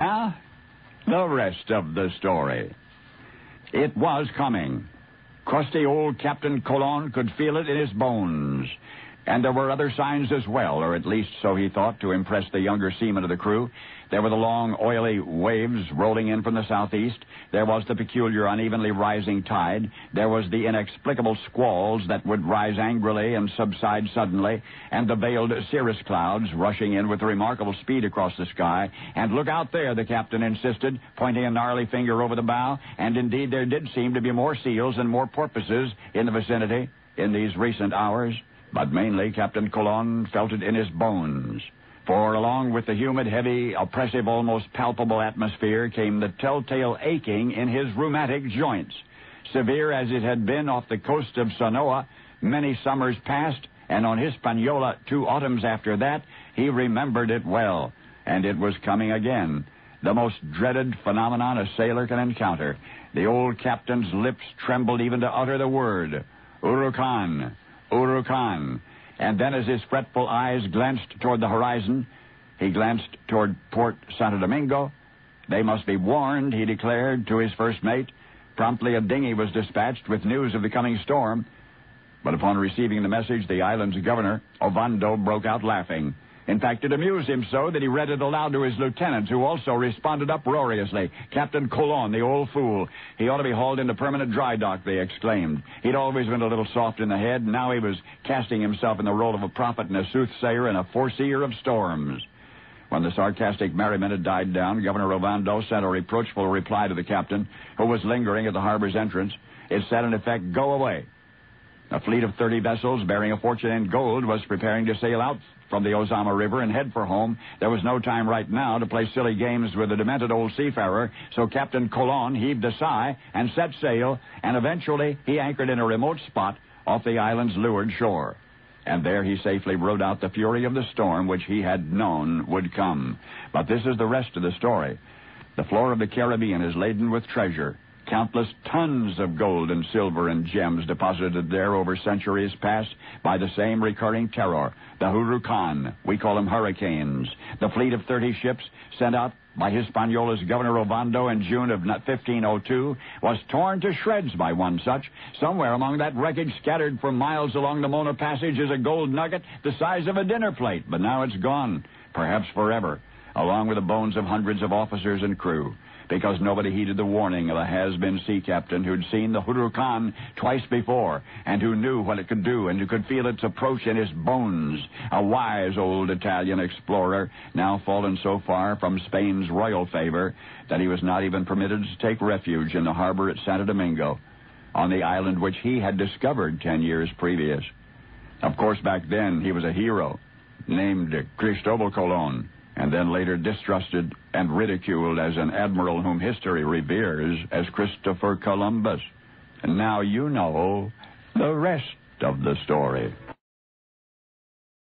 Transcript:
Now, the rest of the story. It was coming. Crusty old Captain Colon could feel it in his bones. And there were other signs as well, or at least so he thought, to impress the younger seamen of the crew. There were the long, oily waves rolling in from the southeast. There was the peculiar, unevenly rising tide. There was the inexplicable squalls that would rise angrily and subside suddenly, and the veiled cirrus clouds rushing in with remarkable speed across the sky. And look out there, the captain insisted, pointing a gnarly finger over the bow. And indeed, there did seem to be more seals and more porpoises in the vicinity in these recent hours. But mainly, Captain Colon felt it in his bones. For along with the humid, heavy, oppressive, almost palpable atmosphere came the telltale aching in his rheumatic joints. Severe as it had been off the coast of Sanoa many summers past, and on Hispaniola 2 autumns after that, he remembered it well. And it was coming again. The most dreaded phenomenon a sailor can encounter. The old captain's lips trembled even to utter the word, Huracan. Huracan. And then as his fretful eyes glanced toward the horizon, he glanced toward Port Santo Domingo. They must be warned, he declared to his first mate. Promptly a dinghy was dispatched with news of the coming storm. But upon receiving the message, the island's governor, Ovando, broke out laughing. In fact, it amused him so that he read it aloud to his lieutenants, who also responded uproariously. Captain Colon, the old fool. He ought to be hauled into permanent dry dock, they exclaimed. He'd always been a little soft in the head, and now he was casting himself in the role of a prophet and a soothsayer and a foreseer of storms. When the sarcastic merriment had died down, Governor Ovando sent a reproachful reply to the captain, who was lingering at the harbor's entrance. It said, in effect, go away. A fleet of 30 vessels bearing a fortune in gold was preparing to sail out from the Ozama River and head for home. There was no time right now to play silly games with a demented old seafarer, so Captain Colon heaved a sigh and set sail, and eventually he anchored in a remote spot off the island's leeward shore. And there he safely rode out the fury of the storm which he had known would come. But this is the rest of the story. The floor of the Caribbean is laden with treasure. Countless tons of gold and silver and gems deposited there over centuries past by the same recurring terror, the Huracan. We call them hurricanes. The fleet of 30 ships sent out by Hispaniola's Governor Ovando in June of 1502 was torn to shreds by one such. Somewhere among that wreckage, scattered for miles along the Mona Passage, is a gold nugget the size of a dinner plate. But now it's gone, perhaps forever, along with the bones of hundreds of officers and crew, because nobody heeded the warning of a has-been sea captain who'd seen the Huracan twice before and who knew what it could do and who could feel its approach in his bones. A wise old Italian explorer, now fallen so far from Spain's royal favor that he was not even permitted to take refuge in the harbor at Santo Domingo, on the island which he had discovered 10 years previous. Of course, back then, he was a hero, named Cristobal Colon, and then later distrusted and ridiculed as an admiral whom history reveres as Christopher Columbus. And now you know the rest of the story.